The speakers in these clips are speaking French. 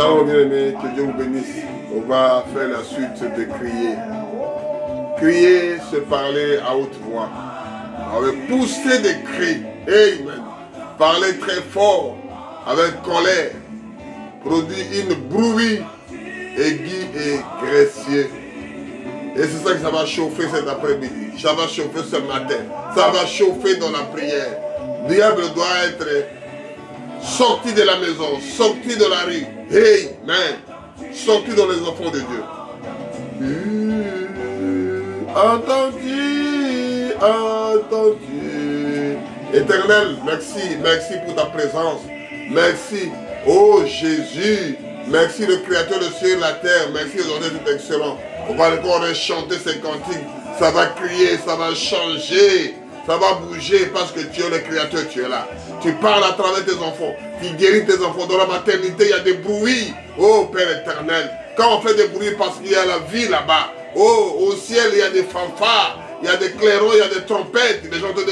Shalom bien-aimés, que Dieu vous bénisse. On va faire la suite de crier. Crier, se parler à haute voix. Avec pousser des cris. Amen. Parler très fort, avec colère. Produit une bruit aiguë et gracieux. Et c'est ça que ça va chauffer cet après-midi. Ça va chauffer ce matin. Ça va chauffer dans la prière. Le diable doit être sorti de la maison, sorti de la rue. Amen. Sorti dans les enfants de Dieu. Entends-tu, entends-tu. Éternel, merci, merci pour ta présence. Merci, oh Jésus. Merci le Créateur de ciel et la terre. Merci le Dieu tout excellent. On va encore chanter ces cantiques. Ça va crier, ça va changer. Ça va bouger parce que tu es le Créateur, tu es là. Tu parles à travers tes enfants. Tu guéris tes enfants. Dans la maternité, il y a des bruits. Oh Père éternel. Quand on fait des bruits parce qu'il y a la vie là-bas. Oh, au ciel, il y a des fanfares. Il y a des clairons, il y a des trompettes. Les gens doivent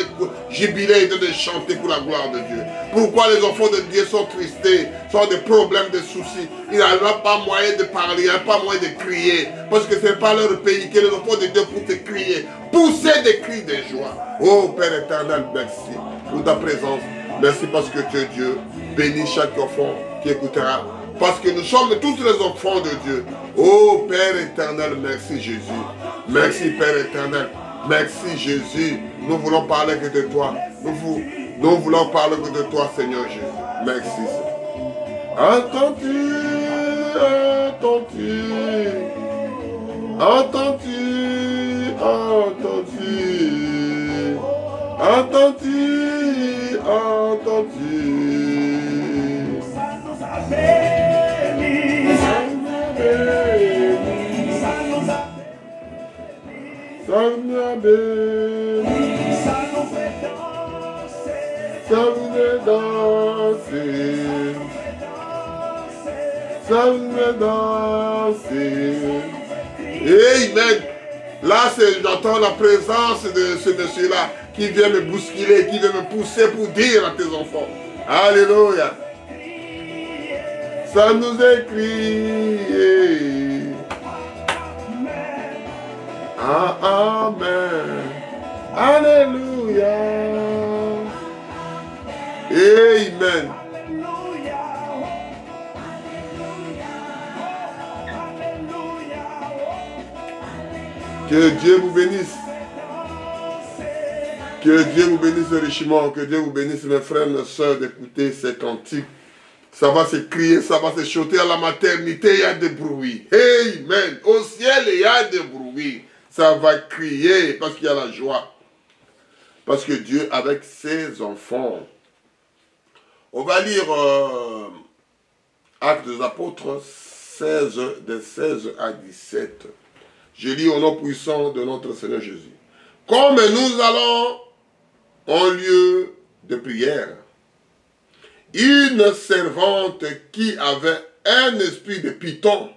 jubiler, ils doivent chanter pour la gloire de Dieu. Pourquoi les enfants de Dieu sont tristés, sont des problèmes, des soucis? Il n'y a pas moyen de parler, il n'y a pas moyen de crier. Parce que ce n'est pas leur pays que les enfants de Dieu pour te crier. Pousser des cris de joie. Oh Père éternel, merci pour ta présence. Merci parce que tu es Dieu. Bénis chaque enfant qui écoutera. Parce que nous sommes tous les enfants de Dieu. Oh Père éternel, merci Jésus. Merci Père éternel. Merci Jésus. Nous voulons parler que de toi. Nous voulons parler que de toi, Seigneur Jésus. Merci. Entends-tu, entends-tu, entends-tu, entends-tu, entends-tu, entends-tu. Ça nous a béni, ça nous fait danser, ça nous fait danser, ça nous fait danser. Amen. Là, j'entends la présence de ce monsieur-là qui vient me bousculer, qui vient me pousser pour dire à tes enfants. Alléluia. Ça nous écrit. Amen. Alléluia. Amen. Que Dieu vous bénisse. Que Dieu vous bénisse richement. Que Dieu vous bénisse, mes frères, mes soeurs, d'écouter ces cantiques. Ça va se crier, ça va se chanter à la maternité, il y a des bruits. Amen. Au ciel, il y a des bruits. Ça va crier parce qu'il y a la joie. Parce que Dieu avec ses enfants. On va lire Actes des Apôtres 16, de 16 à 17. Je lis au nom puissant de notre Seigneur Jésus. Comme nous allons en lieu de prière, une servante qui avait un esprit de python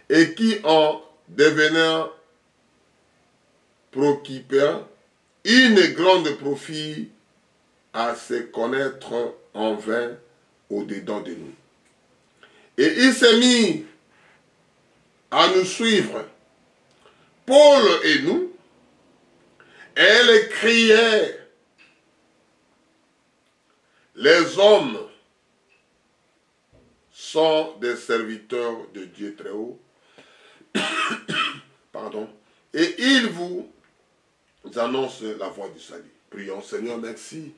et qui en devenant procupant une grande profit à se connaître en vain au-dedans de nous. Et il s'est mis à nous suivre, Paul et nous. Elle criait, les hommes sont des serviteurs de Dieu très haut. Pardon. Et ils vous annonce la voie du salut. Prions, Seigneur, merci.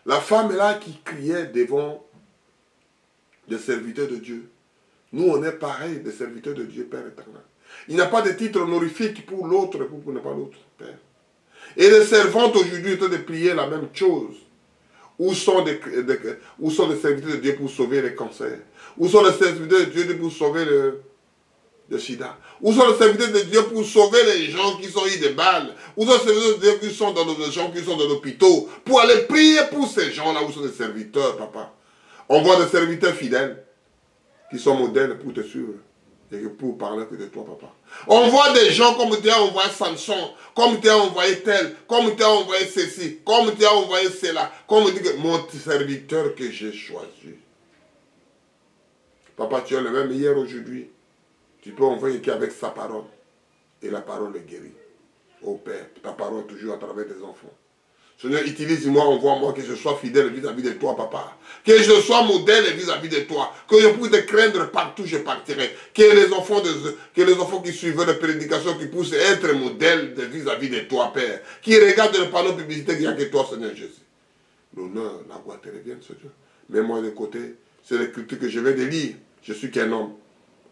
La femme est là qui criait devant des serviteurs de Dieu. Nous, on est pareil, des serviteurs de Dieu, Père éternel. Il n'y a pas de titre honorifique pour l'autre, pour ne pas l'autre, Père. Et les servantes aujourd'hui étaient de prier la même chose. Où sont les serviteurs de Dieu pour sauver les cancers? Où sont les serviteurs de Dieu pour sauver le sida? Où sont les serviteurs de Dieu pour sauver les gens qui sont eu des balles? Où sont les serviteurs de Dieu qui sont dans les gens qui sont dans l'hôpital? Pour aller prier pour ces gens-là, où sont les serviteurs, papa? On voit des serviteurs fidèles qui sont modèles pour te suivre et pour parler que de toi, papa. On voit des gens comme tu as envoyé Samson, comme tu as envoyé tel, comme tu as envoyé ceci, comme tu as envoyé cela, comme dit que mon serviteur que j'ai choisi. Papa, tu es le même hier, aujourd'hui. Tu peux envoyer qu'avec sa parole. Et la parole est guérie. Oh Père, ta parole toujours à travers tes enfants. Seigneur, utilise-moi, envoie-moi, que je sois fidèle vis-à-vis de toi, papa. Que je sois modèle vis-à-vis de toi. Que je puisse te craindre partout, je partirai. Que les enfants qui suivent les prédications, qui puissent être modèles vis-à-vis de toi, Père. Qui regardent le panneau publicitaire qu'il n'y a que toi, Seigneur Jésus. L'honneur, la gloire te reviennent, Seigneur. Mets-moi de côté. C'est l'écriture que je vais de lire. Je suis qu'un homme.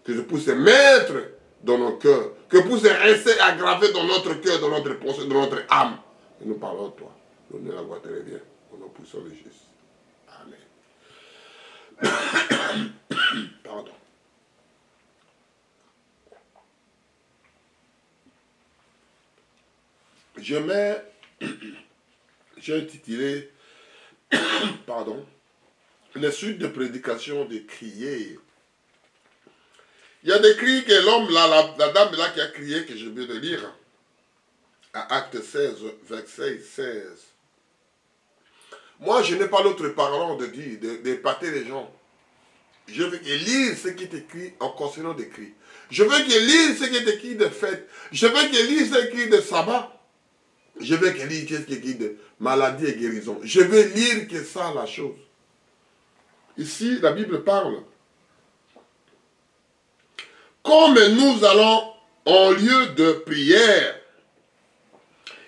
Que je puisse mettre dans nos cœurs. Que puisse rester aggravé dans notre cœur, dans notre pensée, dans notre âme. Et nous parlons de toi. L'honneur, la gloire te revient. Au nom puissant de Jésus. Amen. Pardon. J'ai intitulé, pardon, les suites de prédication de crier. Il y a des cris que l'homme, la dame là qui a crié, que je viens de lire, à Acte 16, verset 16. Moi, je n'ai pas l'autre parlant de dire, d'épater les gens. Je veux qu'ils lisent ce qui est écrit en concernant des cris. Je veux qu'ils lisent ce qui est écrit de fête. Je veux qu'ils lisent ce qui est écrit de sabbat. Je veux qu'ils lisent ce qui est écrit de maladie et guérison. Je veux lire que ça, la chose. Ici, la Bible parle. Comme nous allons en lieu de prière,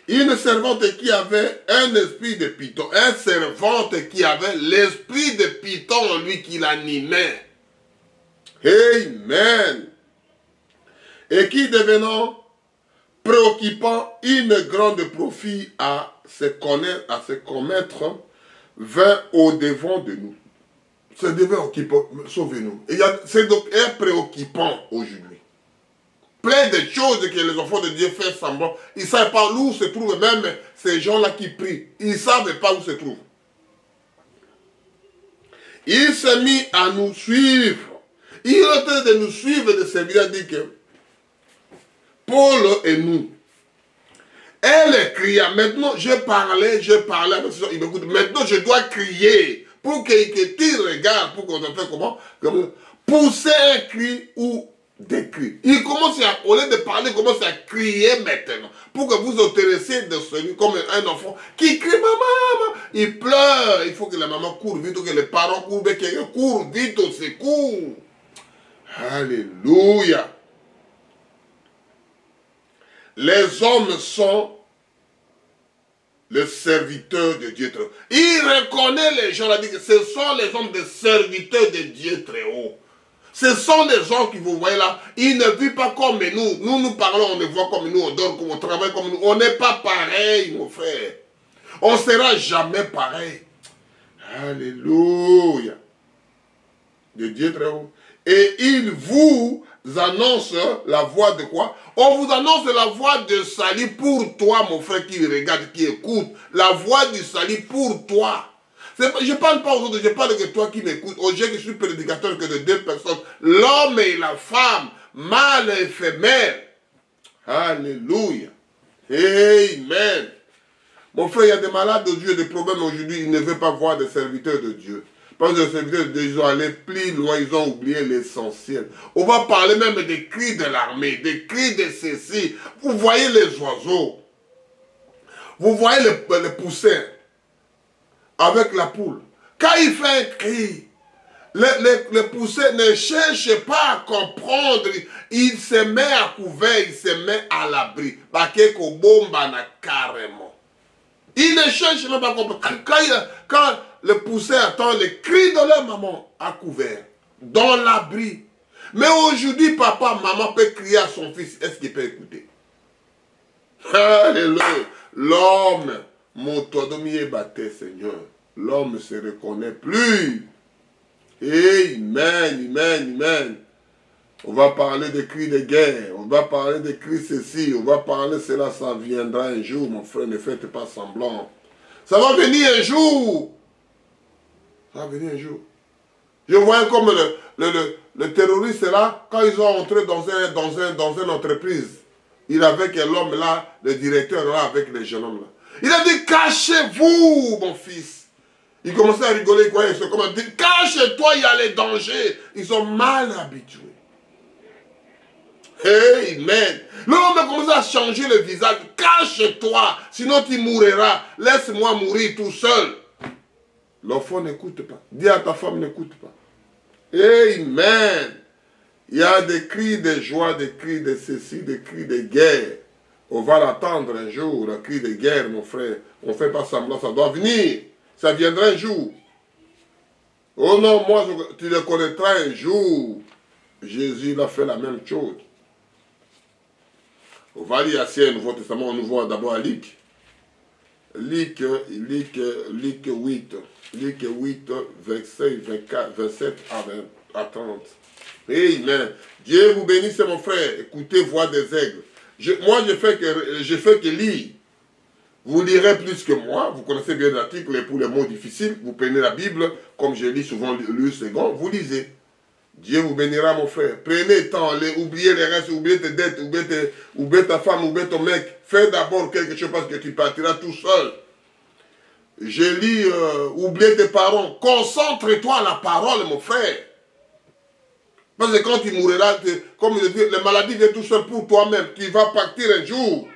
une servante qui avait un esprit de python, une servante qui avait l'esprit de python en lui qui l'animait. Amen. Et qui devenant préoccupant une grande profit à se commettre, vint au devant de nous. C'est devant occupant, sauvez-nous. C'est donc un préoccupant aujourd'hui. Plein de choses que les enfants de Dieu font semblant. Ils ne savent pas où se trouvent même ces gens-là qui prient. Ils ne savent pas où se trouvent. Il s'est mis à nous suivre. Il est en train de nous suivre, de servir, dit que Paul et nous. Elle cria. Maintenant, je parlais. Il m'écoute. Maintenant, je dois crier. Pour que tu regardes, pour qu'on fait comment? Pousser un cri ou des cris. Il commence à, au lieu de parler, il commence à crier maintenant. Pour que vous intéressiez de celui comme un enfant qui crie maman, il pleure. Il faut que la maman court vite, que les parents courent, que quelqu'un court vite au secours. Alléluia. Les hommes sont les serviteurs de Dieu très haut. Il reconnaît les gens, il dit que ce sont les hommes des serviteurs de Dieu très haut. Ce sont les gens qui vous voyez là, ils ne vivent pas comme nous. Nous parlons, on les voit comme nous, on dort comme on travaille comme nous. On n'est pas pareil, mon frère. On ne sera jamais pareil. Alléluia. De Dieu très haut. Et il vous annonce la voie de quoi? On vous annonce la voie de salut pour toi, mon frère qui regarde, qui écoute. La voie du salut pour toi. Je ne parle pas aux autres, je parle que toi qui m'écoutes. Aujourd'hui, je suis prédicateur que de deux personnes, l'homme et la femme, mâle et femelle. Alléluia. Amen. Mon frère, il y a des malades de Dieu, des problèmes aujourd'hui, ils ne veulent pas voir des serviteurs de Dieu. Parce que les serviteurs de Dieu, ils ont allé plus loin, ils ont oublié l'essentiel. On va parler même des cris de l'armée, des cris de ceci. Vous voyez les oiseaux. Vous voyez les poussins avec la poule. Quand il fait un cri, les poussins ne cherchent pas à comprendre. Il se met à couvert, il se met à l'abri. Carrément. Il ne cherche même pas à comprendre. Quand le poussin attend les cris de leur maman à couvert, dans l'abri. Mais aujourd'hui, papa, maman peut crier à son fils. Est-ce qu'il peut écouter? Alléluia. L'homme, mon todomier batté, Seigneur. L'homme ne se reconnaît plus. Amen, amen, amen. On va parler des cris de guerre. On va parler des cris ceci. On va parler cela. Ça viendra un jour, mon frère. Ne faites pas semblant. Ça va venir un jour. Ça va venir un jour. Je vois comme le terroriste là, quand ils ont entré dans une entreprise, il avait l'homme là, le directeur là, avec les jeunes hommes là. Il a dit, cachez-vous, mon fils. Ils commençaient à rigoler, ils croyaient, ils sont comme à dire, cache-toi, il y a les dangers. Ils sont mal habitués. Amen. L'homme a commencé à changer le visage. Cache-toi, sinon tu mourras. Laisse-moi mourir tout seul. L'enfant n'écoute pas. Dis à ta femme, n'écoute pas. Amen. Il y a des cris de joie, des cris de ceci, des cris de guerre. On va l'attendre un jour, le cri de guerre, mon frère. On ne fait pas semblant, ça doit venir. Ça viendra un jour. Oh non, moi, tu le connaîtras un jour. Jésus il a fait la même chose. On va lire ici un Nouveau Testament, on nous voit d'abord à Luc. Luc 8, verset 24, 27 à 30. Amen. Dieu vous bénisse, mon frère. Écoutez, voix des aigles. Moi, je fais que lire. Vous lirez plus que moi. Vous connaissez bien l'article, et pour les mots difficiles, vous prenez la Bible, comme je lis souvent le second, vous lisez. Dieu vous bénira, mon frère. Prenez le temps, oubliez les restes, oubliez tes dettes, oubliez ta femme, oubliez ton mec. Fais d'abord quelque chose parce que tu partiras tout seul. Je lis, oubliez tes parents. Concentre-toi à la parole, mon frère. Parce que quand tu mourras, comme je dis, la maladie vient tout seul pour toi-même. Tu vas partir un jour.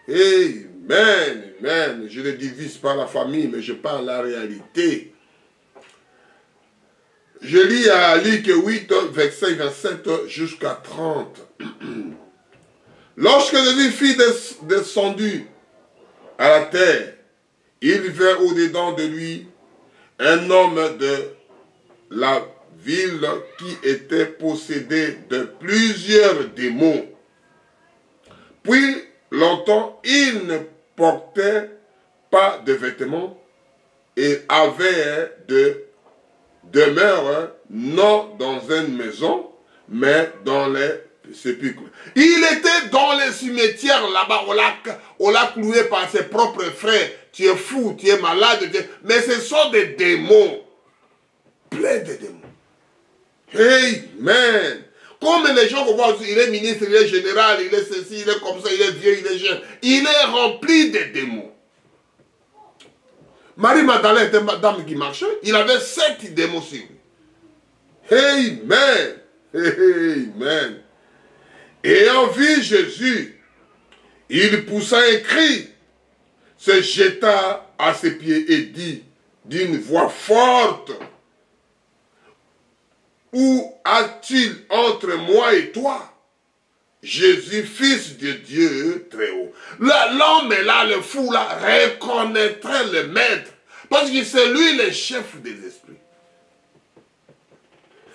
Amen, amen. Je ne divise pas la famille, mais je parle la réalité. Je lis à Luc 8, verset 27 jusqu'à 30. Lorsque Jésus fut descendu à la terre, il vit au-dedans de lui un homme de la ville qui était possédé de plusieurs démons. Puis, longtemps, il ne portait pas de vêtements et avait de demeure non dans une maison, mais dans les sépulcres. Il était dans les cimetières là-bas, on l'a cloué par ses propres frères. Tu es fou, tu es malade, mais ce sont des démons, plein de démons. Amen. Comme les gens qu'on voit, il est ministre, il est général, il est ceci, il est comme ça, il est vieux, il est jeune. Il est rempli de démons. Marie-Madeleine était une dame qui marchait. Il avait 7 démons sur lui. Amen. Amen. Ayant vu Jésus, il poussa un cri, se jeta à ses pieds et dit d'une voix forte, où as-tu entre moi et toi, Jésus, fils de Dieu très haut. L'homme est là, le fou là, reconnaîtrait le maître. Parce que c'est lui le chef des esprits.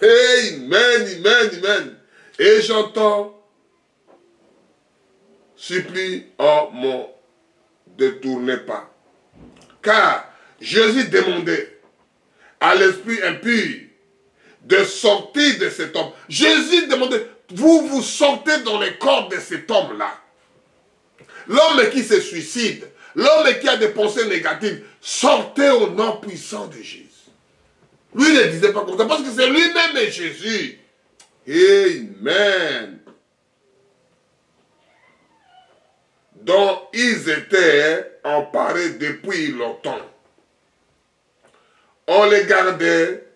Amen, amen, amen. Et j'entends, supplie, oh mon, détournez pas. Car Jésus demandait à l'esprit impur de sortir de cet homme. Jésus demandait, vous sortez dans le corps de cet homme-là. L'homme qui se suicide, l'homme qui a des pensées négatives, sortez au nom puissant de Jésus. Lui ne disait pas comme ça, parce que c'est lui-même Jésus. Amen. Dont ils étaient emparés depuis longtemps. On les gardait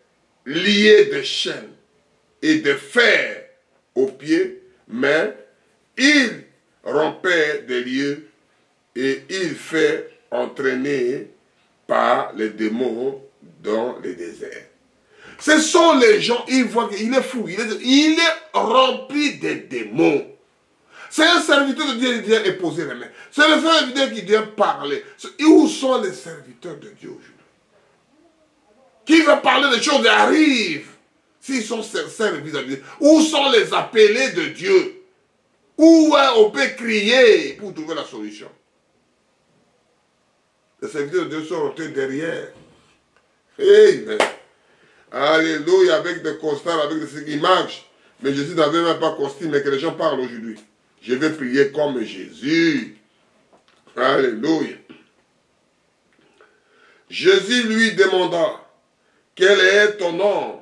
liés de chaînes et de fer aux pieds, mais il rompait des lieux et il fait entraîner par les démons dans le désert. Ce sont les gens, ils voient qu'il est fou, il est rempli de démons. C'est un serviteur de Dieu qui vient poser les mains. C'est le serviteur qui vient parler. Où sont les serviteurs de Dieu aujourd'hui? Qui veut parler des choses arrive. S'ils sont sincères vis-à-vis de Dieu. Où sont les appelés de Dieu? Où on peut crier pour trouver la solution? Les serviteurs de Dieu sont rentrés derrière. Amen. Alléluia, avec des costards, avec des images. Mais Jésus n'avait même pas costume, mais que les gens parlent aujourd'hui. Je vais prier comme Jésus. Alléluia. Jésus lui demanda, quel est ton nom?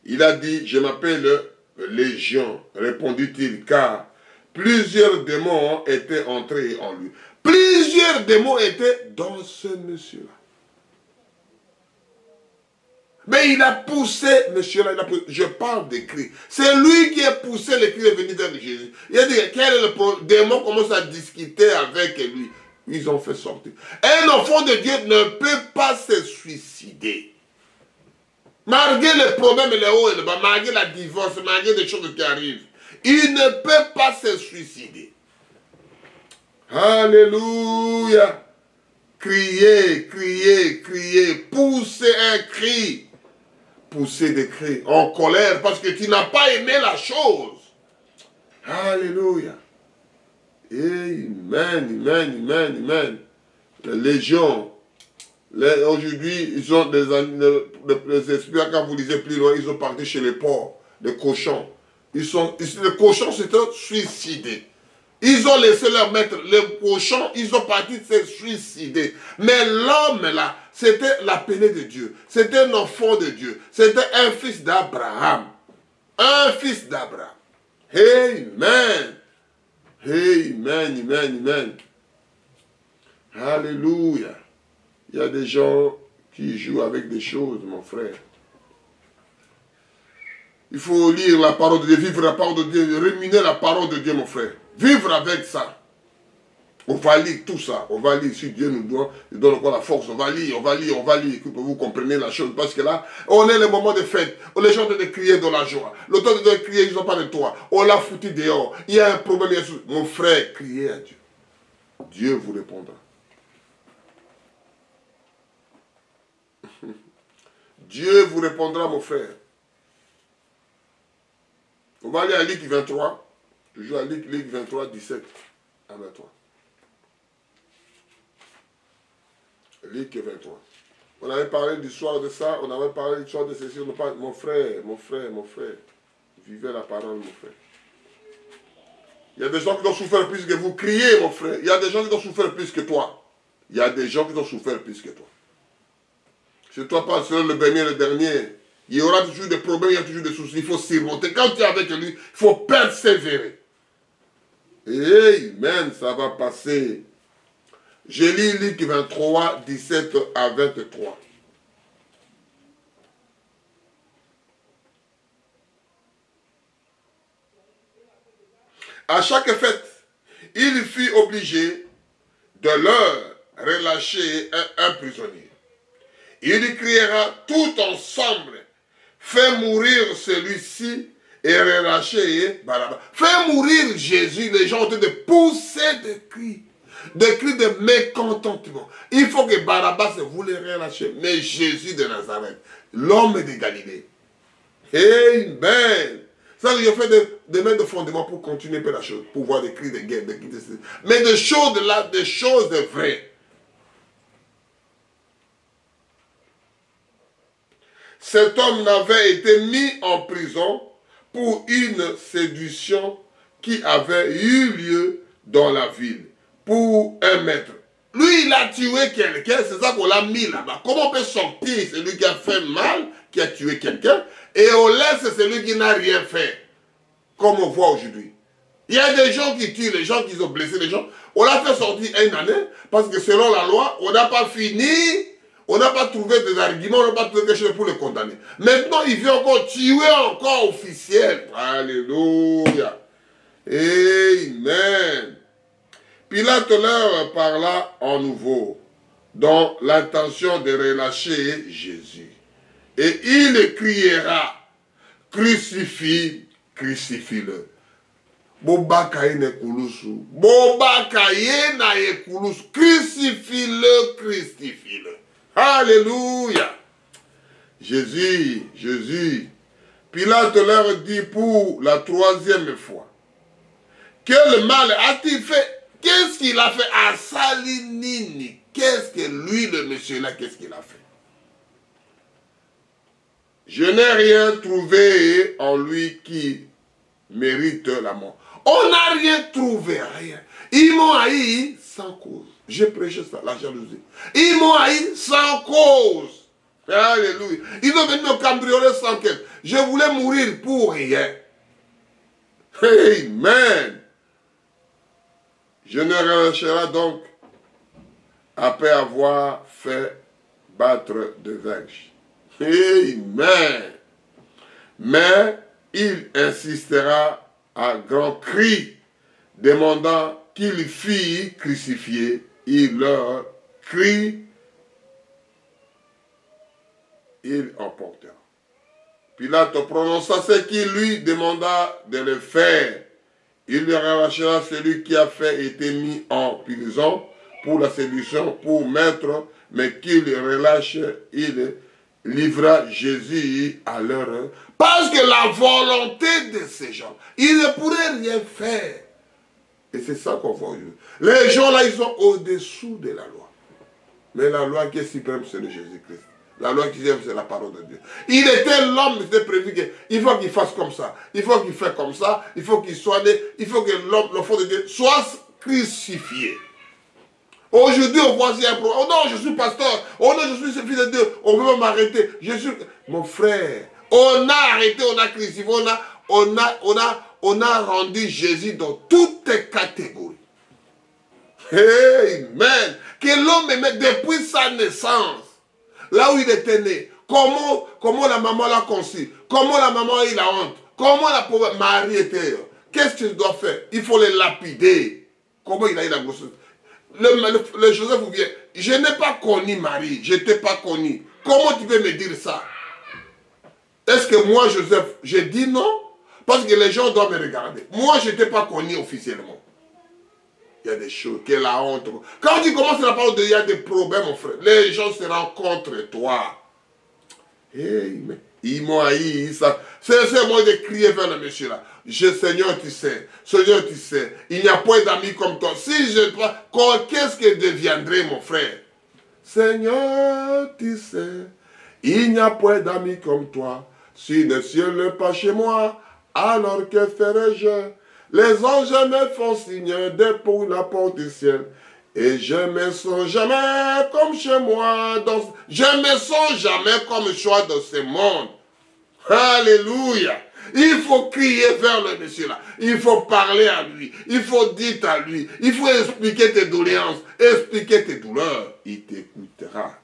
Il a dit, je m'appelle Légion, répondit-il, car plusieurs démons étaient entrés en lui. Plusieurs démons étaient dans ce monsieur-là. Mais il a poussé, monsieur-là, je parle des cris. C'est lui qui a poussé les cris de venir vers Jésus. Il a dit, quel est le problème? Les démons commencent à discuter avec lui. Ils ont fait sortir. Un enfant de Dieu ne peut pas se suicider. Malgré les problèmes, les hauts et les bas, malgré la divorce, malgré des choses qui arrivent, il ne peut pas se suicider. Alléluia. Criez, criez, criez. Poussez un cri. Poussez des cris en colère parce que tu n'as pas aimé la chose. Alléluia. Amen, amen, amen, amen. Les légions, aujourd'hui, ils ont des esprits, quand vous lisez plus loin, ils ont parti chez les porcs, les cochons. Les cochons s'étaient suicidés. Ils ont laissé leur maître, les cochons, ils ont parti se suicider. Mais l'homme là, c'était l'appelé de Dieu. C'était un enfant de Dieu. C'était un fils d'Abraham. Un fils d'Abraham. Amen. Amen, amen, amen. Alléluia. Il y a des gens qui jouent avec des choses, mon frère. Il faut lire la parole de Dieu, vivre la parole de Dieu, ruminer la parole de Dieu, mon frère. Vivre avec ça. On va lire tout ça. On va lire. Si Dieu nous donne encore la force, on va lire, on va lire, on va lire. Que vous compreniez la chose. Parce que là, on est le moment de fête. Les gens doivent crier dans la joie. L'auteur doit crier, ils n'ont pas de toi. On l'a foutu dehors. Il y a un problème. Il y a... Mon frère, criez à Dieu. Dieu vous répondra. Dieu vous répondra, mon frère. On va aller à Luc 23. Toujours à Luc 23, 17 à 23. Luc 23. On avait parlé du soir de ça, on avait parlé du soir de ceci. Mon frère, mon frère, mon frère. Vivez la parole, mon frère. Il y a des gens qui ont souffert plus que vous. Criez, mon frère. Il y a des gens qui ont souffert plus que toi. Il y a des gens qui ont souffert plus que toi. C'est toi pas seul le dernier, le dernier. Il y aura toujours des problèmes, il y a toujours des soucis. Il faut surmonter. Quand tu es avec lui, il faut persévérer. Amen, ça va passer. Je lis Luc 23, 17 à 23. À chaque fête, il fut obligé de leur relâcher un prisonnier. Il criera tout ensemble, fais mourir celui-ci et relâcher Barabbas. Fais mourir Jésus, les gens ont de pousser des cris de mécontentement. Il faut que Barabbas vous les relâche, mais Jésus de Nazareth, l'homme de Galilée. Amen. Ça, je fais des mains de fondement pour continuer par la chose, pour voir des cris de guerre, mais des choses de là, des choses de vraies. Cet homme n'avait été mis en prison pour une séduction qui avait eu lieu dans la ville, pour un maître. Lui, il a tué quelqu'un, c'est ça qu'on l'a mis là-bas. Comment on peut sortir celui qui a fait mal, qui a tué quelqu'un, et on laisse celui qui n'a rien fait, comme on voit aujourd'hui. Il y a des gens qui tuent, les gens qui ont blessé les gens. On l'a fait sortir une année, parce que selon la loi, on n'a pas fini. On n'a pas trouvé des arguments, on n'a pas trouvé quelque chose pour le condamner. Maintenant, il vient encore tuer encore officiel. Alléluia. Amen. Pilate leur parla en nouveau, dans l'intention de relâcher Jésus. Et il criera, crucifie, crucifie-le. Bobakaye ne kulusu. Bobakaye na ye kulusu. Crucifie-le, crucifie-le. Alléluia. Jésus, Jésus. Pilate leur dit pour la troisième fois. Quel mal a-t-il fait? Qu'est-ce qu'il a fait à Salinini? Qu'est-ce que lui, le monsieur-là, qu'est-ce qu'il a fait? Je n'ai rien trouvé en lui qui mérite la mort. On n'a rien trouvé, rien. Ils m'ont haï sans cause. J'ai prêché ça, la jalousie. Ils m'ont haï sans cause. Alléluia. Ils ont venu me cambrioler sans quête. Je voulais mourir pour rien. Amen. Je ne relâcherai donc après avoir fait battre de verges. Amen. Mais il insistera à grands cris, demandant qu'ils fût crucifiés. Il leur crie, il emportera. Pilate prononça ce qu'il lui demanda de le faire. Il lui arrachera celui qui a fait et été mis en prison pour la séduction, pour mettre, mais qu'il relâche, il livra Jésus à leur... Parce que la volonté de ces gens, ils ne pourraient rien faire. Et c'est ça qu'on voit aujourd'hui. Les gens là, ils sont au-dessous de la loi. Mais la loi qui est suprême, c'est de Jésus-Christ. La loi qui aime, c'est la parole de Dieu. Il était l'homme, c'était prévu qu'il faut qu'il fasse comme ça. Il faut qu'il fasse comme ça. Il faut qu'il soit né. Il faut que l'homme, l'enfant de Dieu, soit crucifié. Aujourd'hui, on voit un problème. Oh non, je suis pasteur. Oh non, je suis ce fils de Dieu. On veut m'arrêter. Je suis... Mon frère, on a arrêté, on a crucifié, on a rendu Jésus dans toutes les catégories. Amen. Que l'homme aimait depuis sa naissance. Là où il était né, comment la maman l'a conçu, comment la maman a eu la honte, comment la pauvre Marie était. Qu'est-ce qu'il doit faire? Il faut les lapider. Comment il a eu la grossesse? Le Joseph vous vient, je n'ai pas connu Marie, je ne t'ai pas connu. Comment tu peux me dire ça? Est-ce que moi, Joseph, je dis non? Parce que les gens doivent me regarder. Moi, je ne t'ai pas connu officiellement. Il y a des choses, que la honte. Quand tu commences à parler de, il y a des problèmes, mon frère. Les gens seront contre toi. Hey, mais ils m'ont haï. C'est moi de crier vers le monsieur là. Seigneur, tu sais. Seigneur, tu sais. Il n'y a pas d'amis comme toi. Si je dois, qu'est-ce que deviendrait mon frère? Seigneur, tu sais. Il n'y a point d'amis comme toi. Si le ciel n'est pas chez moi, alors que ferais-je? Les anges me font signe pour la porte du ciel. Et je me sens jamais comme chez moi. Je me sens jamais comme choix dans ce monde. Alléluia. Il faut crier vers le monsieur là. Il faut parler à lui. Il faut dire à lui. Il faut expliquer tes doléances. Expliquer tes douleurs. Il t'écoutera.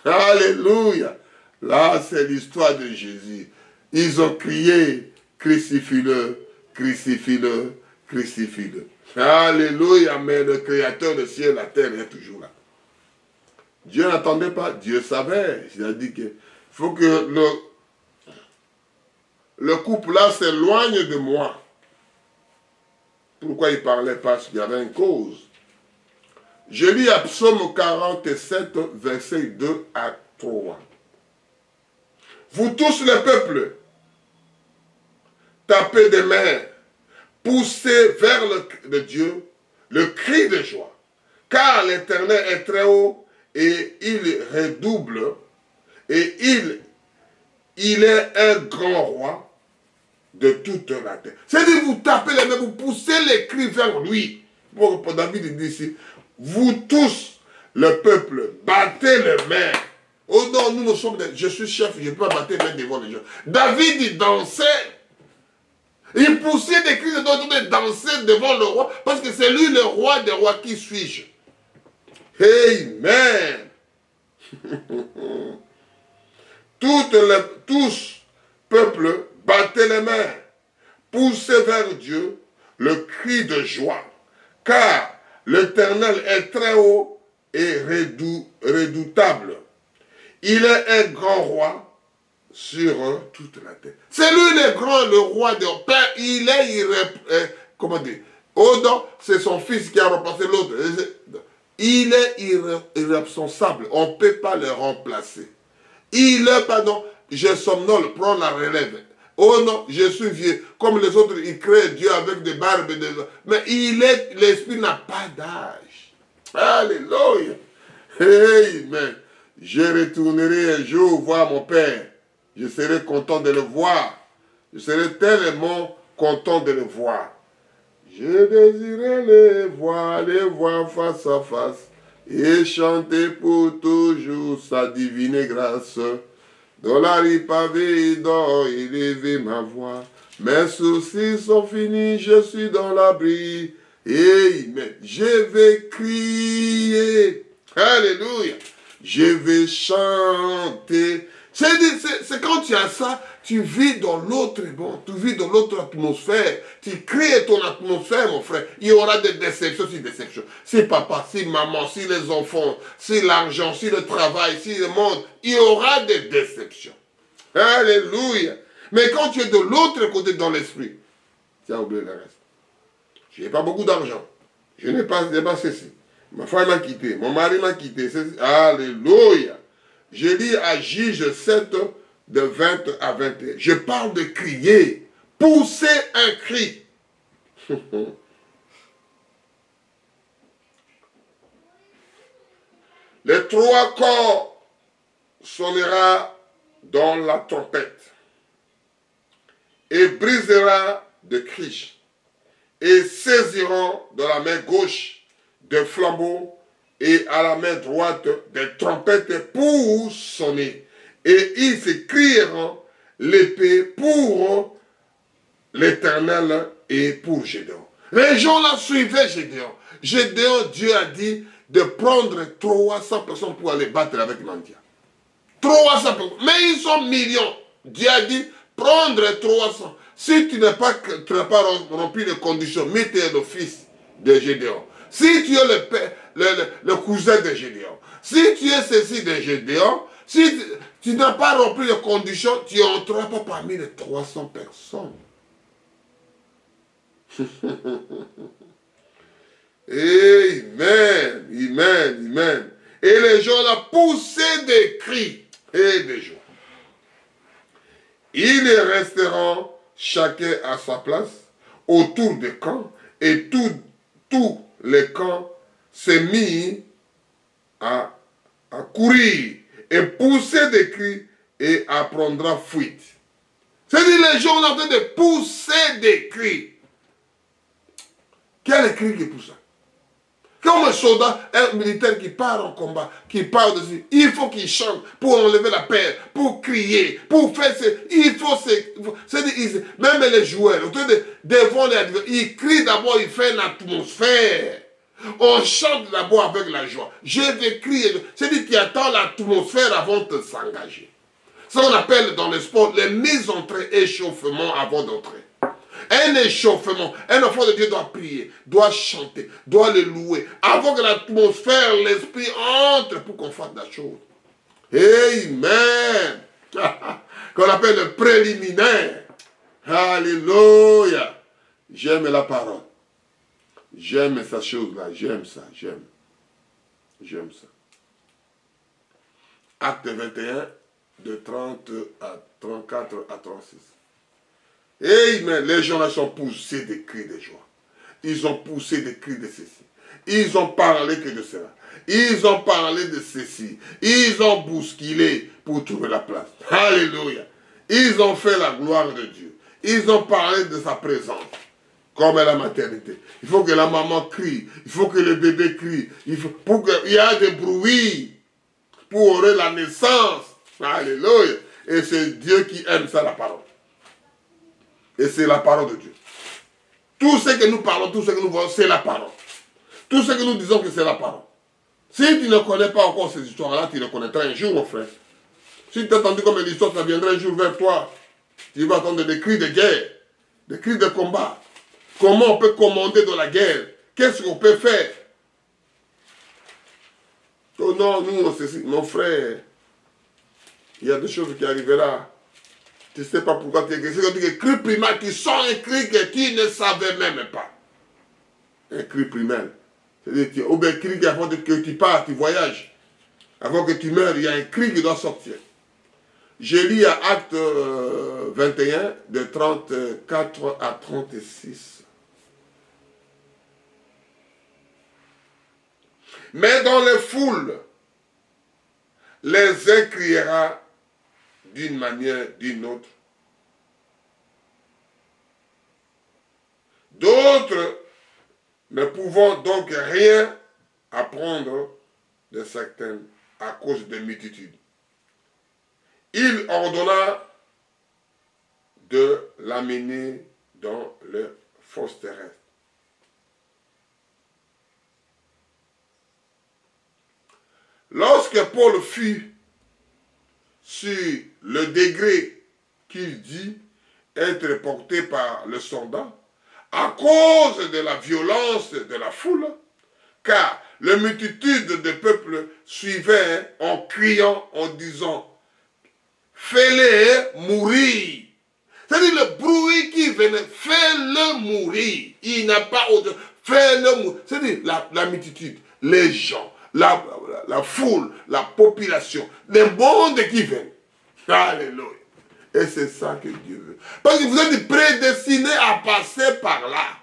Alléluia. Là, c'est l'histoire de Jésus. Ils ont crié, crucifie-le, crucifie-le, crucifie-le. Alléluia, mais le créateur du ciel et la terre est toujours là. Dieu n'attendait pas, Dieu savait. Il a dit qu'il faut que le couple là s'éloigne de moi. Pourquoi il ne parlait pas? Parce qu'il y avait une cause. Je lis à Psaume 47, versets 2 à 3. Vous tous les peuples, tapez des mains, poussez vers le Dieu le cri de joie, car l'Éternel est très haut et il redouble, et il est un grand roi de toute la terre. C'est-à-dire vous tapez les mains, vous poussez les cris vers lui. Pour David dit ici, vous tous, le peuple, battez les mains. Oh non, nous sommes je suis chef, je ne peux pas battre les mains devant les gens. David, il dansait. Il poussait des cris de doigts, dansait devant le roi, parce que c'est lui le roi des rois. Qui suis-je? Amen. Tous, peuple, battez les mains, poussez vers Dieu le cri de joie, car l'Éternel est très haut et redoutable. Il est un grand roi sur toute la terre. C'est lui le grand, le roi de Père. Il est comment dire? Oh non, c'est son fils qui a remplacé l'autre. Il est irresponsable. On ne peut pas le remplacer. Il est, pardon, je somnole, prends la relève. Oh non, je suis vieux. Comme les autres, ils créent Dieu avec des barbes. Mais l'esprit n'a pas d'âge. Alléluia. Amen. Je retournerai un jour voir mon Père. Je serai content de le voir. Je serai tellement content de le voir. Je désirais les voir face à face, et chanter pour toujours sa divine grâce. Dans la rue pavée d'or, élever ma voix. Mes soucis sont finis, je suis dans l'abri. Amen. Je vais crier. Alléluia. Je vais chanter. C'est quand tu as ça, tu vis dans l'autre monde, tu vis dans l'autre atmosphère, tu crées ton atmosphère, mon frère. Il y aura des déceptions sur déceptions. Si papa, si maman, si les enfants, si l'argent, si le travail, si le monde, il y aura des déceptions. Alléluia. Mais quand tu es de l'autre côté dans l'esprit, tu as oublié le reste. Je n'ai pas beaucoup d'argent. Je n'ai pas ceci. Ma femme m'a quitté, mon mari m'a quitté. Alléluia. Je lis à Juge 7, de 20 à 21. Je parle de crier. Pousser un cri. Les trois corps sonnera dans la trompette et brisera de cris et saisiront de la main gauche des flambeaux et à la main droite des trompettes pour sonner. Et ils s'écrieront l'épée pour l'Éternel et pour Gédéon. Les gens là suivaient Gédéon. Gédéon, Dieu a dit de prendre 300 personnes pour aller battre avec Mandia. 300 personnes. Mais ils sont millions. Dieu a dit prendre 300. Si tu n'as pas rempli les conditions, mais tu es le fils de Gédéon. Si tu es le cousin de Gédéon. Si tu es ceci de Gédéon, si tu n'as pas rempli les conditions, tu n'entreras pas parmi les 300 personnes. Amen, amen, amen. Et les gens là poussaient des cris et des joies. Ils resteront chacun à sa place autour des camps et tous les camps s'est mis à courir et pousser des cris et à prendre fuite. C'est-à-dire les gens ont en train de pousser des cris. Quel est le cri qui pousse? Comme un soldat, un militaire qui part en combat, qui part dessus, il faut qu'il chante pour enlever la peur, pour crier, pour faire même les joueurs, devant les adversaires, ils crient d'abord, ils font une atmosphère. On chante d'abord avec la joie. Je vais crier. C'est-à-dire qu'il attend l'atmosphère avant de s'engager. Ça on appelle dans le sport les mises en train, échauffement avant d'entrer. Un échauffement, un enfant de Dieu doit prier, doit chanter, doit le louer, avant que l'atmosphère, l'esprit entre pour qu'on fasse la chose. Amen. Qu'on appelle le préliminaire. Alléluia. J'aime la parole. J'aime cette chose-là. J'aime ça. J'aime ça. Acte 21, de 30 à 34 à 36. Amen. Les gens là sont poussés des cris de joie. Ils ont poussé des cris de ceci. Ils ont parlé que de cela. Ils ont parlé de ceci. Ils ont bousculé pour trouver la place. Alléluia. Ils ont fait la gloire de Dieu. Ils ont parlé de sa présence. Comme à la maternité. Il faut que la maman crie. Il faut que le bébé crie. Pour qu'il y ait des bruits. Pour la naissance. Alléluia. Et c'est Dieu qui aime ça, la parole. Et c'est la parole de Dieu. Tout ce que nous parlons, tout ce que nous voyons, c'est la parole. Tout ce que nous disons que c'est la parole. Si tu ne connais pas encore ces histoires-là, tu les connaîtras un jour, mon frère. Si tu as entendu comme l'histoire, ça viendra un jour vers toi. Tu vas entendre des cris de guerre, des cris de combat. Comment on peut commander dans la guerre? Qu'est-ce qu'on peut faire? Oh non, nous, mon frère, il y a des choses qui arriveront. Tu ne sais pas pourquoi tu es guéri. C'est un cri primaire, tu sens un cri que tu ne savais même pas. Un cri primaire. C'est-à-dire, ou bien un cri avant que tu pars, tu voyages. Avant que tu meurs, il y a un cri qui doit sortir. J'ai lu à Acte 21, de 34 à 36. Mais dans les foules, les uns criera d'une manière, d'une autre. D'autres ne pouvant donc rien apprendre de certains à cause des multitudes. Il ordonna de l'amener dans le fosse terrestre. Lorsque Paul fut sur le degré qu'il dit être porté par le soldat, à cause de la violence de la foule, car la multitude de peuple suivait en criant, en disant, fais-les mourir. C'est-à-dire le bruit qui venait, fais-le mourir. Il n'a pas autre, fais-le mourir. C'est-à-dire la multitude, les gens, la foule, la population, les mondes qui viennent. Alléluia. Et c'est ça que Dieu veut. Parce que vous êtes prédestinés à passer par là.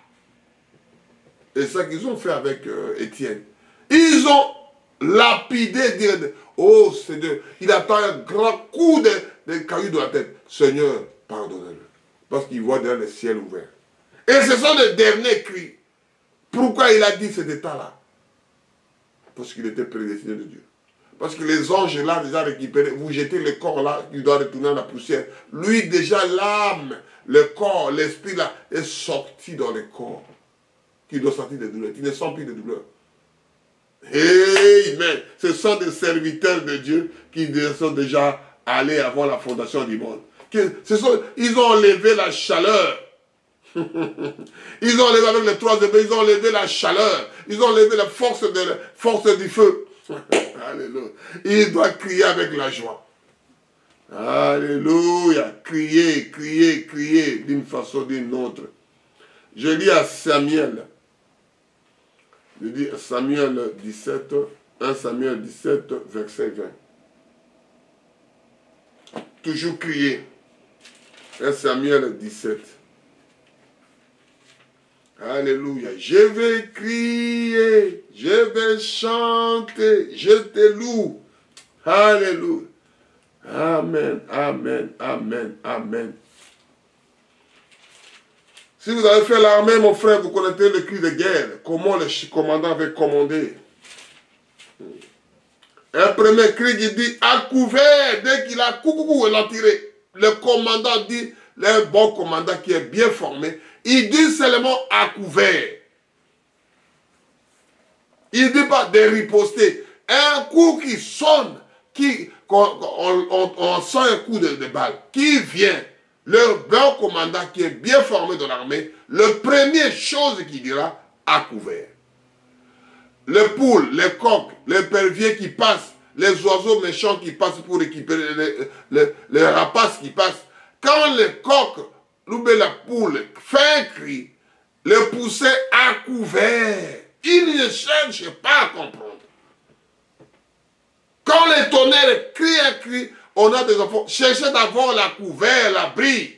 Et c'est ça qu'ils ont fait avec Étienne. Ils ont lapidé, dire, oh Seigneur, il attend un grand coup de caillou dans la tête. Seigneur, pardonne-le. Parce qu'il voit derrière le ciel ouvert. Et ce sont les derniers cris. Pourquoi il a dit cet état-là? Parce qu'il était prédestiné de Dieu. Parce que les anges là, déjà récupérés, vous jetez le corps là, il doit retourner dans la poussière. Lui, déjà, l'âme, le corps, l'esprit là, est sorti dans le corps. Qui doit sortir de douleur. Qui ne sent plus de douleur. Amen. Ce sont des serviteurs de Dieu qui sont déjà allés avant la fondation du monde. Ils ont enlevé la chaleur. Ils ont enlevé avec les 3 degrés, ils ont enlevé la chaleur. Ils ont enlevé la force du feu. Alléluia. Il doit crier avec la joie. Alléluia. Crier, crier, crier d'une façon ou d'une autre. Je lis à Samuel. Je dis Samuel 17, 1 Samuel 17, verset 20. Toujours crier. 1 Samuel 17. Alléluia. Je vais crier, je vais chanter, je te loue. Alléluia. Amen, amen, amen, amen. Si vous avez fait l'armée, mon frère, vous connaissez le cri de guerre. Comment le commandant avait commandé. Un premier cri, il dit, à couvert. Dès qu'il a coucou, il a tiré. Le commandant dit, le bon commandant qui est bien formé, il dit seulement à couvert. Il ne dit pas de riposter. Un coup qui sonne, on sent un coup de balle, qui vient. Le bon commandant qui est bien formé dans l'armée, la première chose qu'il dira, à couvert. Les poules, les coqs, les perviers qui passent, les oiseaux méchants qui passent pour récupérer les rapaces qui passent. Quand le coq, ou la poule, fait un cri, le pousser à couvert. Il ne cherche pas à comprendre. Quand le tonnerre crie un cri, on a des enfants. Cherchez d'abord la couvert, l'abri.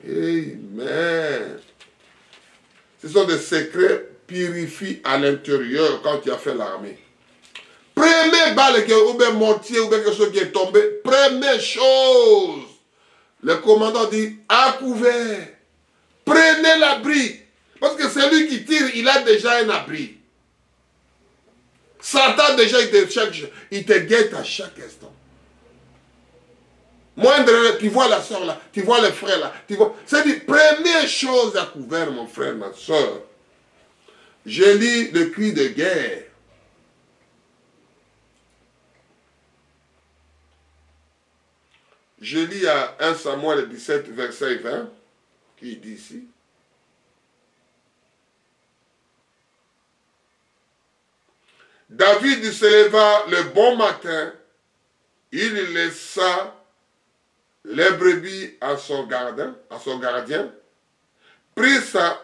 Amen. Ce sont des secrets purifiés à l'intérieur quand tu as fait l'armée. Première balle, ou bien mortier, ou bien quelque chose qui est tombé, première chose, le commandant dit, à couvert, prenez l'abri. Parce que celui qui tire, il a déjà un abri. Satan déjà, il te guette à chaque instant. Moindre, tu vois la soeur là, tu vois le frère là, tu vois. C'est la première chose à couvert, mon frère, ma soeur. Je lis le cri de guerre. Je lis à 1 Samuel 17, verset 20, qui dit ici. David se leva le bon matin, il laissa les brebis à son gardien, prit sa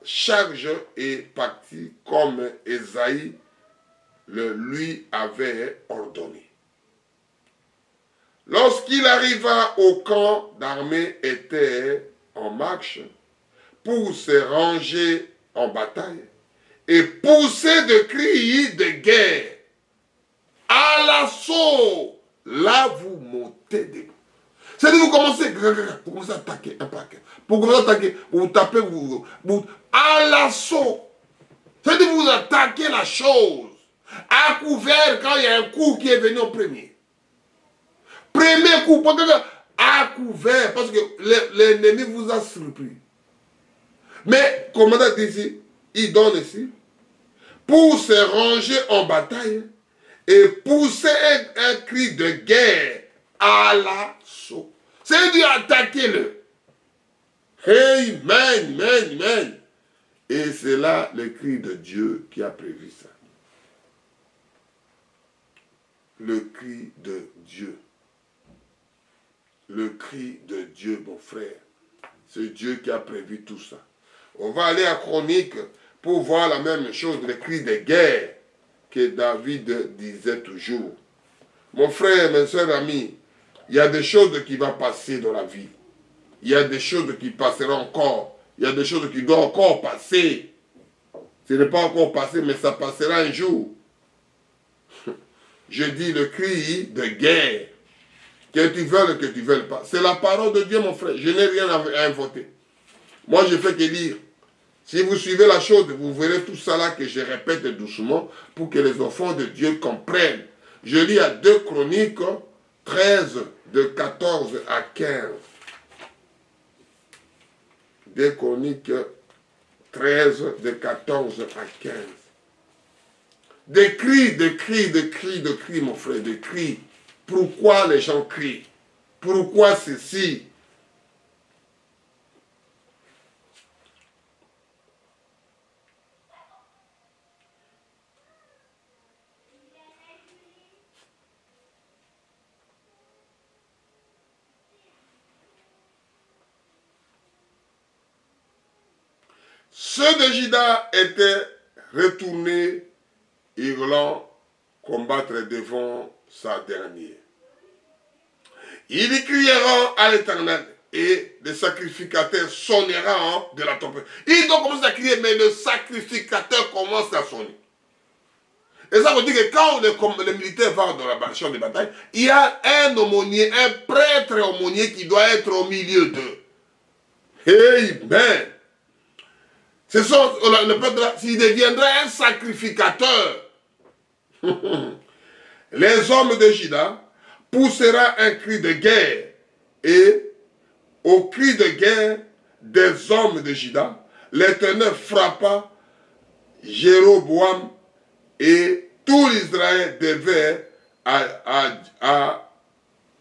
charge et partit comme Ésaïe le lui avait ordonné. Lorsqu'il arriva au camp, l'armée était en marche pour se ranger en bataille et pousser de cris de guerre. À l'assaut, là vous montez debout. C'est-à-dire vous commencez à attaquer un paquet. Vous commencez à attaquer, vous tapez, à l'assaut. C'est-à-dire vous attaquez la chose. À couvert quand il y a un coup qui est venu en premier. Premier coup, à couvert, parce que l'ennemi vous a surpris. Mais, commandant dit ici, il donne ici, pour se ranger en bataille et poussait un cri de guerre à l'assaut. C'est-à-dire attaquez-le. Amen, amen, amen. Et c'est là le cri de Dieu qui a prévu ça. Le cri de Dieu. Le cri de Dieu, mon frère. C'est Dieu qui a prévu tout ça. On va aller à Chronique pour voir la même chose, le cri de guerre que David disait toujours. Mon frère, mes soeurs, amis, il y a des choses qui vont passer dans la vie. Il y a des choses qui passeront encore. Il y a des choses qui doivent encore passer. Ce n'est pas encore passé, mais ça passera un jour. Je dis le cri de guerre. Que tu veuilles pas. C'est la parole de Dieu, mon frère. Je n'ai rien à inventer. Moi, je fais que lire. Si vous suivez la chose, vous verrez tout ça là que je répète doucement pour que les enfants de Dieu comprennent. Je lis à 2 Chroniques 13, de 14 à 15. 2 Chroniques 13, de 14 à 15. Des cris, mon frère, des cris. Pourquoi les gens crient? Pourquoi ceci? Ceux de Juda étaient retournés, hurlant, combattre devant sa dernière. Ils y crieront à l'Éternel et le sacrificateur sonnera de la tempête. Ils ont commencé à crier, mais le sacrificateur commence à sonner. Et ça veut dire que quand les militaires vont dans la champ de bataille, il y a un aumônier, un prêtre aumônier qui doit être au milieu d'eux. Amen. Ce sont, le peuple, s'il deviendrait un sacrificateur, les hommes de Juda poussera un cri de guerre, et au cri de guerre des hommes de Juda, l'Éternel frappa Jéroboam et tout l'Israël devait à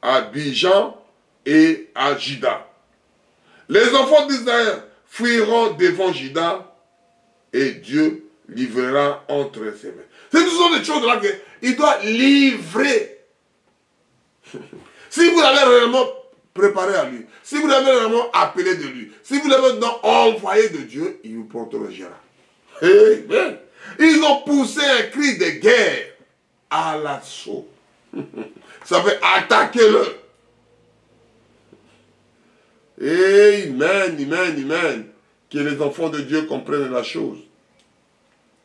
Abidjan et à Juda. Les enfants d'Israël fuiront devant Juda et Dieu livrera entre ses mains. Ce sont des choses là qu'il doit livrer. Si vous l'avez réellement préparé à lui, si vous l'avez réellement appelé de lui, si vous l'avez envoyé de Dieu, il vous protégera. Amen. Ils ont poussé un cri de guerre à l'assaut. Ça fait attaquer-le. Amen, amen, amen. Que les enfants de Dieu comprennent la chose.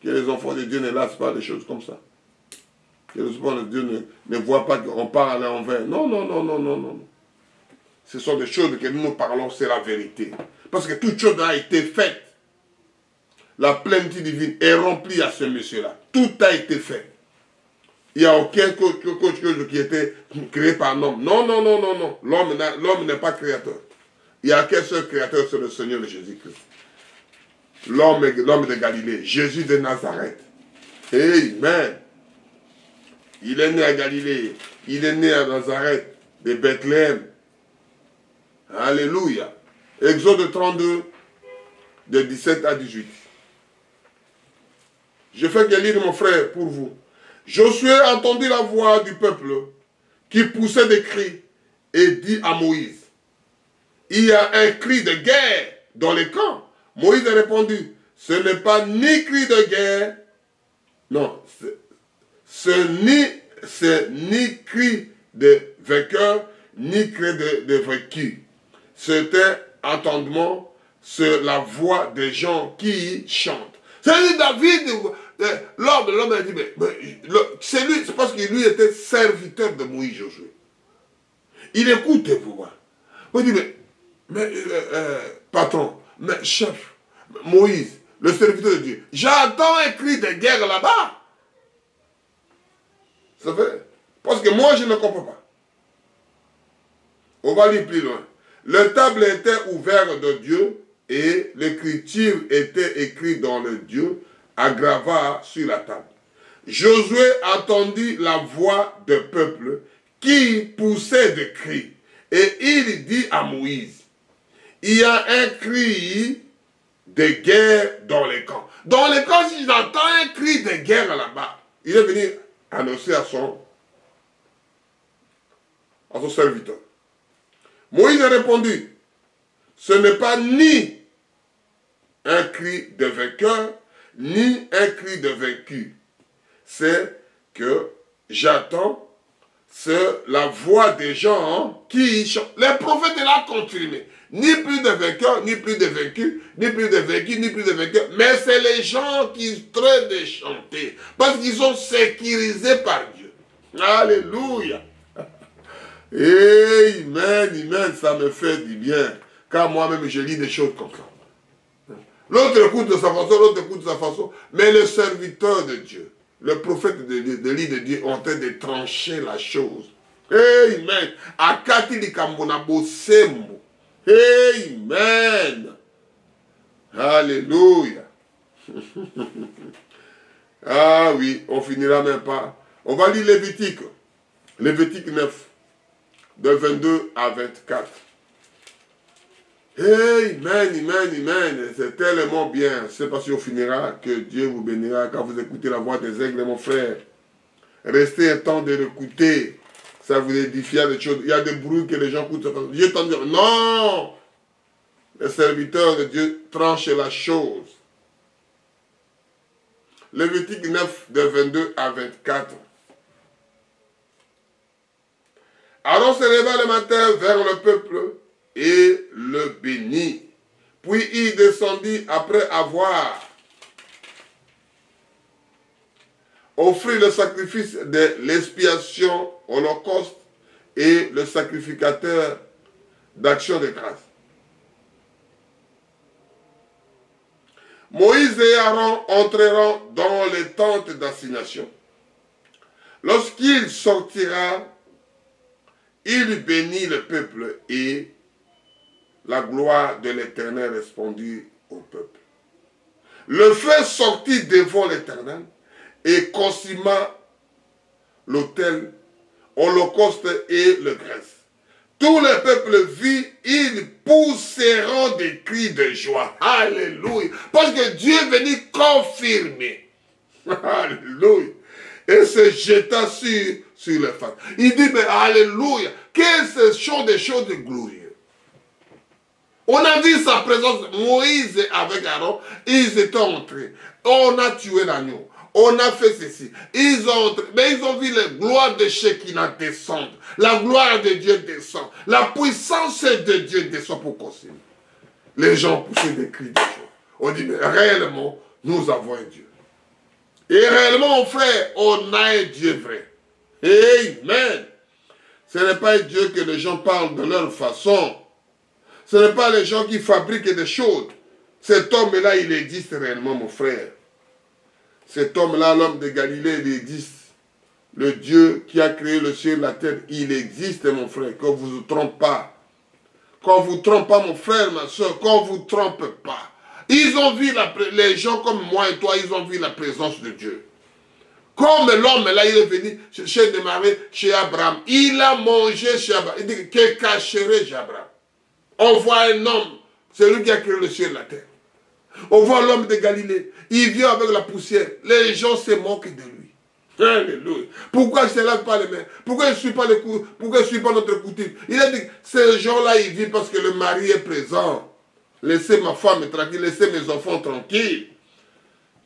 Que les enfants de Dieu ne lassent pas des choses comme ça. Que les enfants de Dieu ne voient pas qu'on parle à l'envers. Non, non, non, non, non, non. Ce sont des choses que nous parlons, c'est la vérité. Parce que toute chose a été faite. La plénitude divine est remplie à ce monsieur-là. Tout a été fait. Il n'y a aucune chose qui a été créée par l'homme. Non, non, non, non, non. L'homme n'est pas créateur. Il n'y a qu'un seul créateur, c'est le Seigneur de Jésus-Christ. L'homme de Galilée, Jésus de Nazareth. Amen. Il est né à Galilée. Il est né à Nazareth, de Bethléem. Alléluia. Exode 32, de 17 à 18. Je fais que lire, mon frère, pour vous. Josué entendit la voix du peuple qui poussait des cris et dit à Moïse, il y a un cri de guerre dans les camps. Moïse a répondu, ce n'est pas ni cri de guerre, non, c'est ni cri de vainqueur, ni cri de vaincu. C'était entendement, c'est la voix des gens qui chantent. C'est David, l'homme a dit, c'est lui, c'est parce que lui était serviteur de Moïse Josué. Il écoute pour moi. Il dit, patron, mais chef, Moïse, le serviteur de Dieu, j'entends un cri de guerre là-bas. Ça fait, parce que moi je ne comprends pas. On va lire plus loin. Le table était ouvert de Dieu et l'écriture était écrite dans le Dieu à gravat sur la table. Josué entendit la voix du peuple qui poussait des cris. Et il dit à Moïse, il y a un cri de guerre dans les camps. Dans les camps, si j'entends un cri de guerre là-bas, il est venu annoncer à son serviteur. Moïse a répondu, ce n'est pas ni un cri de vainqueur, ni un cri de vaincu. C'est que j'attends, c'est la voix des gens qui chantent. Les prophètes l'ont confirmé. Ni plus de vainqueurs, ni plus de vaincus, ni plus de vaincus, ni plus de vainqueurs. Mais c'est les gens qui traitent de chanter. Parce qu'ils sont sécurisés par Dieu. Alléluia. Amen, amen, ça me fait du bien. Car moi-même, je lis des choses comme ça. L'autre écoute de sa façon, l'autre écoute de sa façon. Mais le serviteur de Dieu, le prophète de Dieu, ont en train de trancher la chose. Amen. Akati likambona bosembo. Amen. Alléluia. Ah oui, on finira même pas. On va lire Lévitique. Lévitique 9, de 22 à 24. Amen, amen, amen. C'est tellement bien. Je ne sais pas si on finira, que Dieu vous bénira quand vous écoutez la voix des aigles, mon frère. Restez un temps de l'écouter. Ça vous édifie des choses. Il y a des bruits que les gens écoutent. Dieu t'en dit, non! Le serviteur de Dieu tranche la chose. Lévitique 9, de 22 à 24. Aaron se leva le matin vers le peuple et le bénit. Puis il descendit après avoir offrit le sacrifice de l'expiation, holocauste et le sacrificateur d'action de grâce. Moïse et Aaron entreront dans les tentes d'assignation. Lorsqu'il sortira, il bénit le peuple et la gloire de l'Éternel répandit au peuple. Le feu sortit devant l'Éternel et consuma l'autel, holocauste et le graisse. Tout le peuple vit, ils pousseront des cris de joie. Alléluia. Parce que Dieu est venu confirmer. Alléluia. Et se jeta sur les femmes. Il dit, mais alléluia. Qu'est-ce que sont des choses glorieuses. On a vu sa présence. Moïse avec Aaron, ils étaient entrés. On a tué l'agneau. On a fait ceci. Ils ont entré, mais ils ont vu la gloire de Shekinah descendre. La gloire de Dieu descend. La puissance de Dieu descend pour continuer. Les gens poussaient des cris de joie. On dit, mais réellement, nous avons un Dieu. Et réellement, mon frère, on a un Dieu vrai. Amen. Ce n'est pas un Dieu que les gens parlent de leur façon. Ce n'est pas les gens qui fabriquent des choses. Cet homme-là, il existe réellement, mon frère. Cet homme-là, l'homme de Galilée, il existe. Le Dieu qui a créé le ciel et la terre, il existe, mon frère. Qu'on ne vous trompe pas. Qu'on ne vous trompe pas, mon frère, ma soeur. Qu'on ne vous trompe pas. Ils ont vu, les gens comme moi et toi, ils ont vu la présence de Dieu. Comme l'homme, là, il est venu chez démarrer chez Abraham. Il a mangé chez Abraham. Il dit, que cacherait chez Abraham? On voit un homme, c'est lui qui a créé le ciel et la terre. On voit l'homme de Galilée, il vient avec la poussière. Les gens se moquent de lui. Alléluia. Pourquoi je ne lave pas les mains? Pourquoi je ne suis pas le cou? Pourquoi je ne suis pas notre coutume? Il a dit, ces gens-là, ils vivent parce que le mari est présent. Laissez ma femme tranquille, laissez mes enfants tranquilles.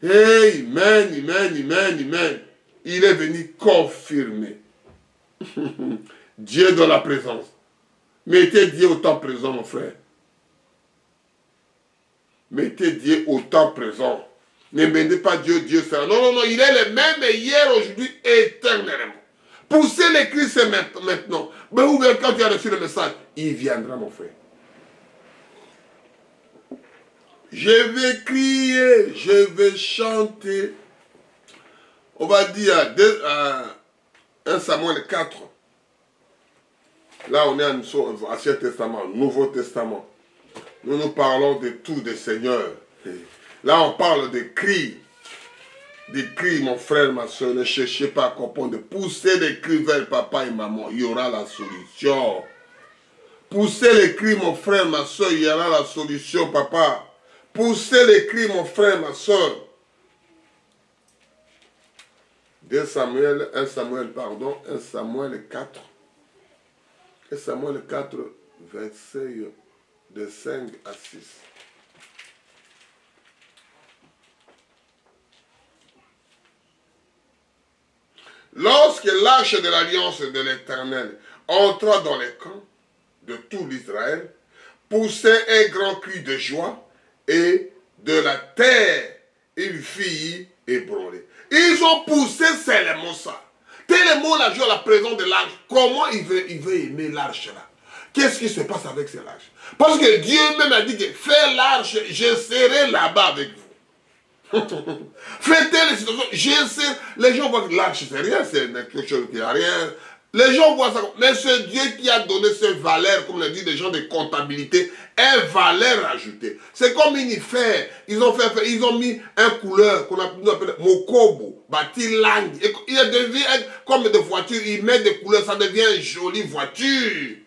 Amen, amen, amen, amen. Il est venu confirmer. Dieu dans la présence. Mettez Dieu au temps présent, mon frère. Mettez Dieu au temps présent. Ne mettez pas Dieu, Dieu sera. Non, non, non, il est le même hier, aujourd'hui, éternellement. Poussez les cris, c'est maintenant. Mais ou bien quand tu as reçu le message, il viendra, mon frère. Je vais crier, je vais chanter. On va dire à 1 Samuel 4. Là, on est en Ancien Testament, Nouveau Testament. Nous parlons de tout des Seigneurs. Là, on parle de cris. des cris, mon frère, ma soeur, ne cherchez pas à comprendre. Poussez les cris vers papa et maman, il y aura la solution. Poussez les cris, mon frère, ma soeur, il y aura la solution, papa. Poussez les cris, mon frère, ma soeur. 1 Samuel 4. 1 Samuel 4, versets de 5 à 6. Lorsque l'arche de l'alliance de l'Éternel entra dans les camps de tout l'Israël, poussait un grand cri de joie, et de la terre, il fit ébranler. Ils ont poussé seulement ça. Tellement la joie, la présence de l'arche. Comment il veut aimer l'arche là? Qu'est-ce qui se passe avec cette arche? Parce que Dieu même a dit que fais l'arche, je serai là-bas avec vous. Faites les situations, les gens voient que l'arche c'est rien, c'est quelque chose qui n'a rien. Les gens voient ça, mais c'est Dieu qui a donné cette valeur, comme le dit les gens de comptabilité, une valeur ajoutée. C'est comme une fer. Ils ont mis un couleur qu'on appelle mokobo, bâti langue. Il devient comme des voitures, ils mettent des couleurs, ça devient une jolie voiture.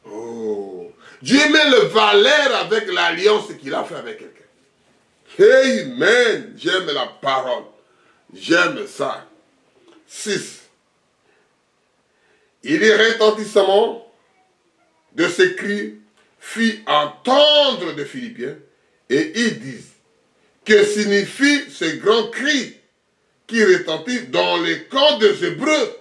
Oh, Dieu met le valeur avec l'alliance qu'il a fait avec quelqu'un. Amen. J'aime la parole. J'aime ça. 6. Il y retentissement de ces cris fit entendre des Philippiens et ils disent que signifie ce grand cri qui retentit dans les camps des Hébreux,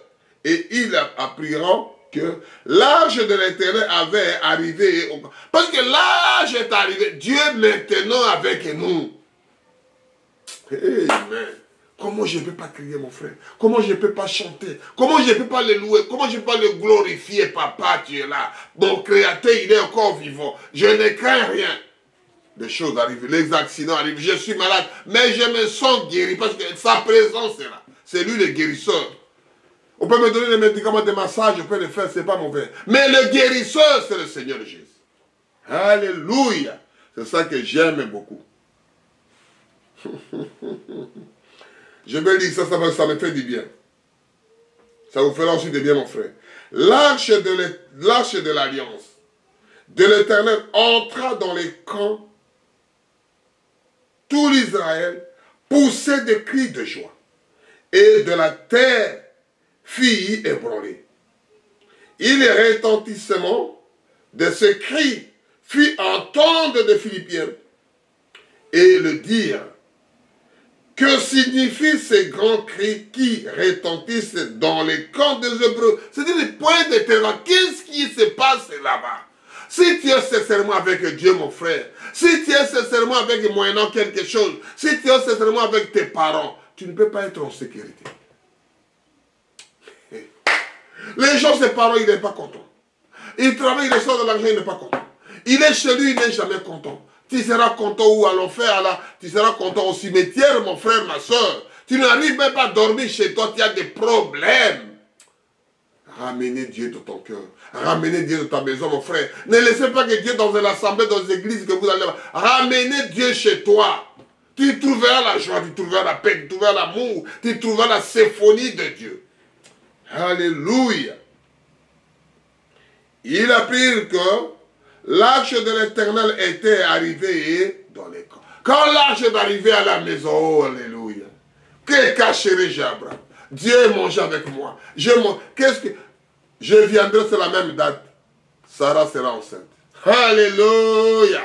et ils appriront que l'arche de l'Éternel avait arrivé. Parce que l'arche est arrivé, Dieu maintenant avec nous. Amen. Comment je ne peux pas crier, mon frère? Comment je ne peux pas chanter? Comment je ne peux pas le louer? Comment je ne peux pas le glorifier? Papa, tu es là. Mon Créateur, il est encore vivant. Je ne crains rien. Des choses arrivent, les accidents arrivent. Je suis malade, mais je me sens guéri parce que sa présence est là. C'est lui le guérisseur. On peut me donner des médicaments de massage, je peux le faire, ce n'est pas mauvais. Mais le guérisseur, c'est le Seigneur Jésus. Alléluia. C'est ça que j'aime beaucoup. Je vais lire ça, ça me fait du bien. Ça vous fera aussi du bien, mon frère. L'arche de l'alliance de l'Éternel entra dans les camps. Tout l'Israël poussait des cris de joie. Et de la terre fit ébranler. Il y retentissement de ce cri fit entendre des Philippiens et le dire. Que signifient ces grands cris qui retentissent dans les camps des Hébreux? C'est-à-dire les points de terrain. Qu'est-ce qui se passe là-bas? Si tu es sincèrement avec Dieu, mon frère, si tu es sincèrement avec moyennant quelque chose, si tu es sincèrement avec tes parents, tu ne peux pas être en sécurité. Les gens, ses parents, il n'est pas content. Il travaille, il reçoit de l'argent, il n'est pas content. Il est chez lui, il n'est jamais content. Tu seras content où à l'enfer, là, tu seras content au cimetière, mon frère, ma soeur. Tu n'arrives même pas à dormir chez toi, tu as des problèmes. Ramenez Dieu dans ton cœur. Ramenez Dieu dans ta maison, mon frère. Ne laissez pas que Dieu dans l'assemblée, dans les églises que vous allez... Ramenez Dieu chez toi. Tu trouveras la joie, tu trouveras la paix, tu trouveras l'amour, tu trouveras la symphonie de Dieu. Alléluia. Il apprit que l'arche de l'Éternel était arrivée dans les camps. Quand l'arche est arrivée à la maison, oh, alléluia. Que cacherai-je Abraham? Dieu mange avec moi. Qu'est-ce que... Je viendrai sur la même date. Sarah sera enceinte. Alléluia.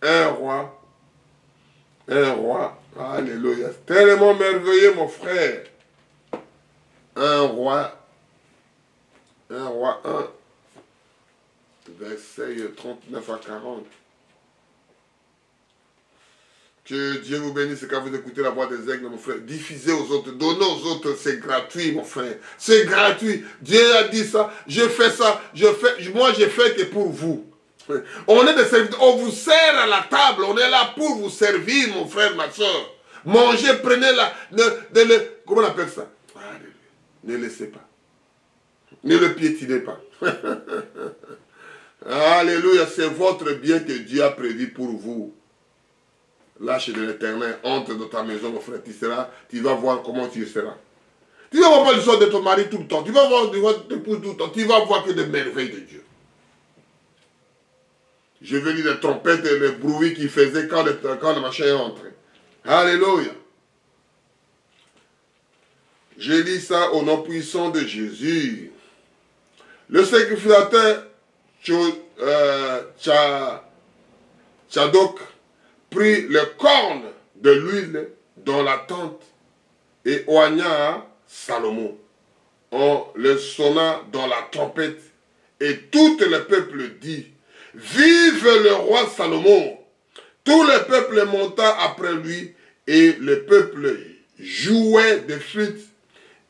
Un roi. Alléluia. Tellement merveilleux, mon frère. Un roi 1. Versets 39 à 40. Que Dieu vous bénisse quand vous écoutez la voix des aigles, mon frère. Diffusez aux autres, donnez aux autres, c'est gratuit, mon frère. C'est gratuit. Dieu a dit ça, je fais ça, moi je fais que pour vous. On est des serviteurs, on vous sert à la table, on est là pour vous servir, mon frère, ma soeur. Mangez, prenez-la, comment on appelle ça? Ne laissez pas. Ne le piétinez pas. Alléluia, c'est votre bien que Dieu a prévu pour vous. Lâche de l'éternel, entre dans ta maison, mon frère, tu vas voir comment tu seras. Tu ne vas voir pas l'histoire de ton mari tout le temps, tu vas voir ton épouse tout le temps, tu vas voir que des merveilles de Dieu. Je veux dire les trompettes et les bruits qu'il faisait quand le machin est entré. Alléluia. J'ai dit ça au nom puissant de Jésus. Le sacrificateur Tchadok prit le corne de l'huile dans la tente et oigna à Salomon. On le sonna dans la trompette et tout le peuple dit: Vive le roi Salomon! Tout le peuple monta après lui et le peuple jouait de flûtes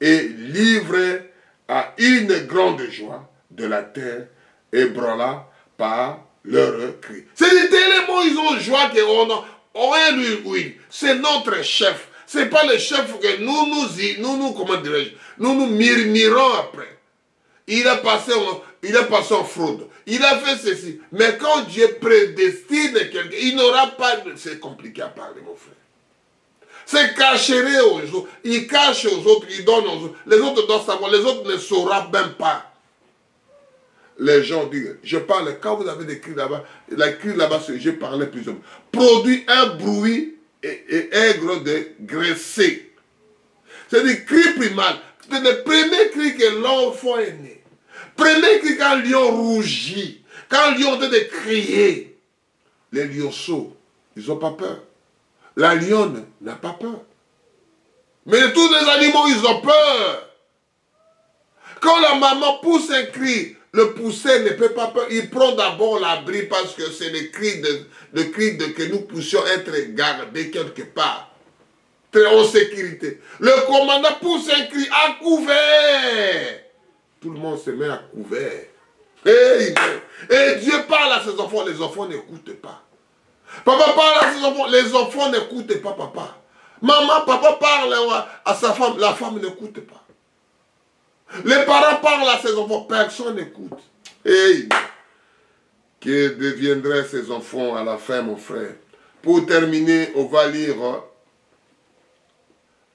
et livrait à une grande joie de la terre ébranla par leurs cris. C'est tellement ils ont joie qu'on a lui, oui, c'est notre chef. Ce n'est pas le chef que nous comment dirais-je, nous murmurons après. Il a passé en fraude. Il a fait ceci. Mais quand Dieu prédestine quelqu'un, il n'aura pas... C'est compliqué à parler, mon frère. C'est cacher aux autres. Il cache aux autres, il donne aux autres. Les autres doivent savoir, les autres ne sauront même pas. Les gens disent, je parle, quand vous avez des cris là-bas, la cri là-bas, je parlais plus ou moins. Produit un bruit et aigre de graisser. C'est des cris primals. C'est le premier cri que l'enfant est né. Premier cri quand le lion rougit. Quand le lion est de crier. Les lionceaux, ils n'ont pas peur. La lionne n'a pas peur. Mais tous les animaux, ils ont peur. Quand la maman pousse un cri, le poussin ne peut pas peur. Il prend d'abord l'abri parce que c'est le cri que nous puissions être gardés quelque part. Très en sécurité. Le commandant pousse un cri à couvert. Tout le monde se met à couvert. Et Dieu parle à ses enfants, les enfants n'écoutent pas. Papa parle à ses enfants, les enfants n'écoutent pas papa. Maman, papa parle à sa femme, la femme n'écoute pas. Les parents parlent à ses enfants, personne n'écoute. Que deviendraient ces enfants à la fin, mon frère? Pour terminer, on va lire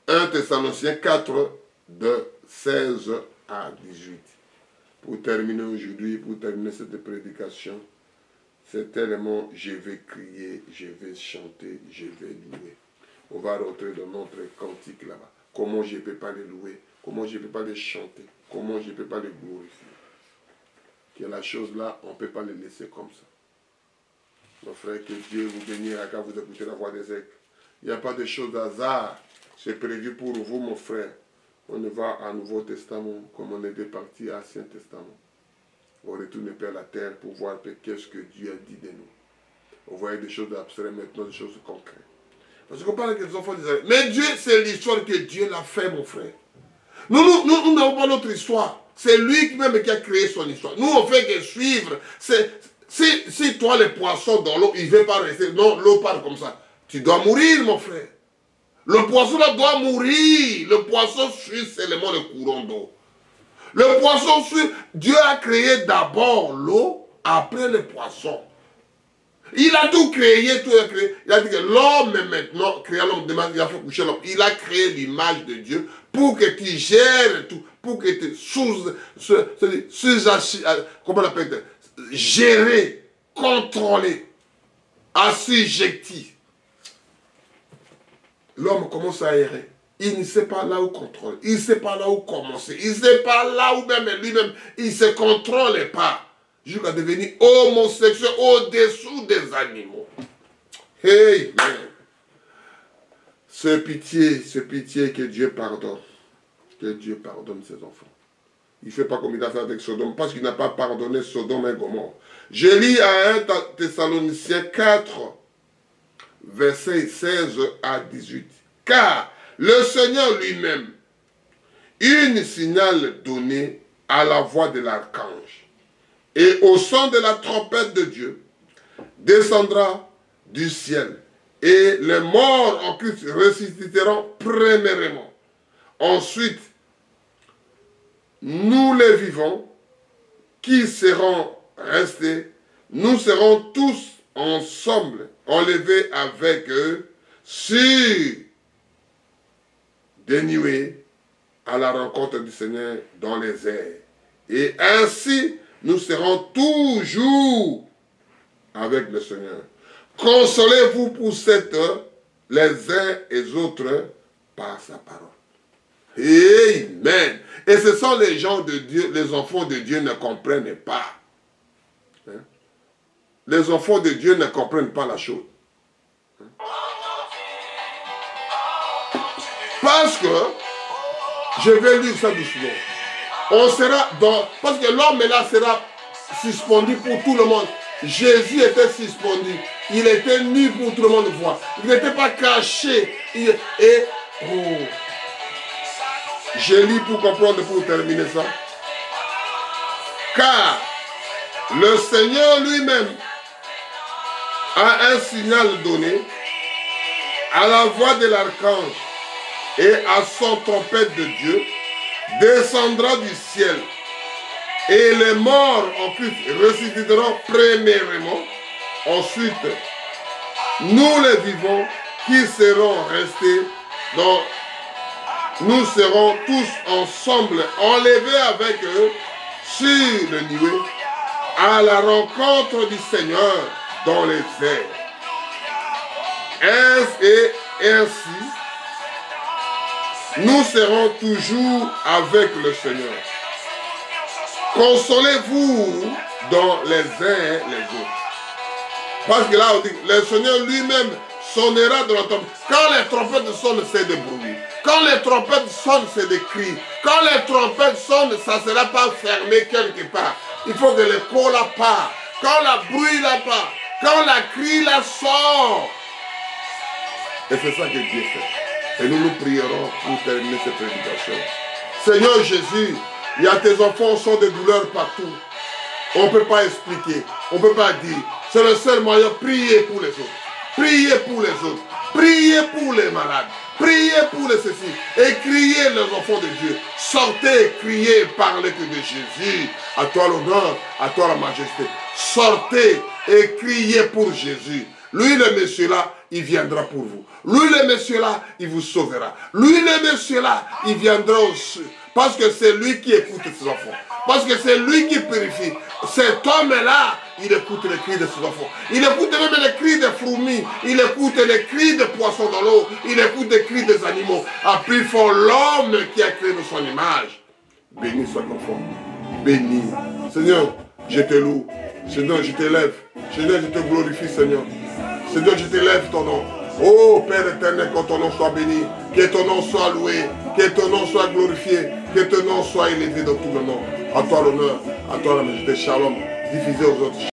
1 Thessaloniciens 4, de 16 à 18. Pour terminer aujourd'hui, pour terminer cette prédication, c'est tellement, je vais crier, je vais chanter, je vais louer. On va rentrer dans notre cantique là-bas. Comment je ne peux pas les louer, comment je ne peux pas les chanter, comment je ne peux pas les glorifier. Que la chose là, on ne peut pas les laisser comme ça. Mon frère, que Dieu vous bénisse quand vous écoutez la voix des aigles. Il n'y a pas de choses hasard. C'est prévu pour vous, mon frère. On va à Nouveau Testament, comme on était parti à Ancien Testament. On retourne à la terre pour voir qu'est-ce que Dieu a dit de nous. On voyait des choses abstraites, maintenant des choses concrètes. Parce qu'on parle avec les enfants d'Israël. Mais Dieu, c'est l'histoire que Dieu l'a fait, mon frère. Nous n'avons pas notre histoire. C'est lui même qui a créé son histoire. Nous, on fait que suivre. Si toi, les poissons dans l'eau, il ne veut pas rester. Non, l'eau part comme ça. Tu dois mourir, mon frère. Le poisson là doit mourir. Le poisson suit seulement le courant d'eau. Le poisson suit. Dieu a créé d'abord l'eau, après le poisson. Il a tout créé, tout a créé. Il a dit que l'homme maintenant, créé l'homme, il a fait coucher l'homme. Il a créé l'image de Dieu pour que tu gères tout, pour que tu comment on appelle, gérer, contrôler, assujetti. L'homme commence à errer. Il ne sait pas là où contrôler. Il ne sait pas là où commencer. Il ne sait pas là où même lui-même, il ne se contrôle pas. Jusqu'à devenir homosexuel au-dessous des animaux. Hey, man. C'est pitié que Dieu pardonne. Que Dieu pardonne ses enfants. Il ne fait pas comme il a fait avec Sodome, parce qu'il n'a pas pardonné Sodome et Gomorrhe. Je lis à 1 Thessaloniciens 4, versets 16 à 18. Car le Seigneur lui-même, une signal donné à la voix de l'archange, et au son de la trompette de Dieu, descendra du ciel, et les morts en Christ ressusciteront premièrement. Ensuite, nous les vivants, qui serons restés, nous serons tous ensemble, enlevés avec eux, sur des nuées à la rencontre du Seigneur dans les airs. Et ainsi, nous serons toujours avec le Seigneur. Consolez-vous pour cette heure, les uns et les autres, par sa parole. Amen. Et ce sont les gens de Dieu, les enfants de Dieu ne comprennent pas. Hein? Les enfants de Dieu ne comprennent pas la chose. Hein? Parce que, je vais lire ça doucement. On sera dans, parce que l'homme là sera suspendu pour tout le monde. Jésus était suspendu. Il était nu pour tout le monde voir. Il n'était pas caché. Je lis pour comprendre, pour terminer ça. Car le Seigneur lui-même a un signal donné à la voix de l'archange et à son trompette de Dieu, descendra du ciel. Et les morts en plus ressusciteront premièrement. Ensuite, nous les vivants qui serons restés dans... Nous serons tous ensemble enlevés avec eux sur le nuée à la rencontre du Seigneur dans les airs. Et ainsi, nous serons toujours avec le Seigneur. Consolez-vous dans les uns les autres. Parce que là, on dit, le Seigneur lui-même sonnera de la trompette. Quand les trompettes sonnent, c'est des bruits. Quand les trompettes sonnent, c'est des cris. Quand les trompettes sonnent, ça ne sera pas fermé quelque part. Il faut que l'écho là part. Quand la bruit là part. Quand la cri là sort. Et c'est ça que Dieu fait. Et nous prierons pour terminer cette prédication. Seigneur Jésus, il y a tes enfants qui sont des douleurs partout. On ne peut pas expliquer. On ne peut pas dire. C'est le seul moyen. Priez pour les autres. Priez pour les autres. Priez pour les malades. Priez pour les ceci. Et criez les enfants de Dieu. Sortez, criez, parlez que de Jésus. À toi l'honneur, à toi la majesté. Sortez et criez pour Jésus. Lui, le monsieur là, il viendra pour vous. Lui, le monsieur là, il vous sauvera. Lui, le monsieur là, il viendra aussi. Parce que c'est lui qui écoute ses enfants. Parce que c'est lui qui purifie. Cet homme-là, il écoute les cris de ses enfants. Il écoute même les cris des fourmis. Il écoute les cris des poissons dans l'eau. Il écoute les cris des animaux. À plus fort l'homme qui a créé de son image. Béni soit ton enfant. Béni. Seigneur, je te loue. Seigneur, je t'élève. Seigneur, je te glorifie, Seigneur. Seigneur, je t'élève ton nom. Oh Père éternel, que ton nom soit béni, que ton nom soit loué, que ton nom soit glorifié, que ton nom soit élevé dans tout le monde. À toi l'honneur, à toi la majesté, shalom, diffusé aux autres.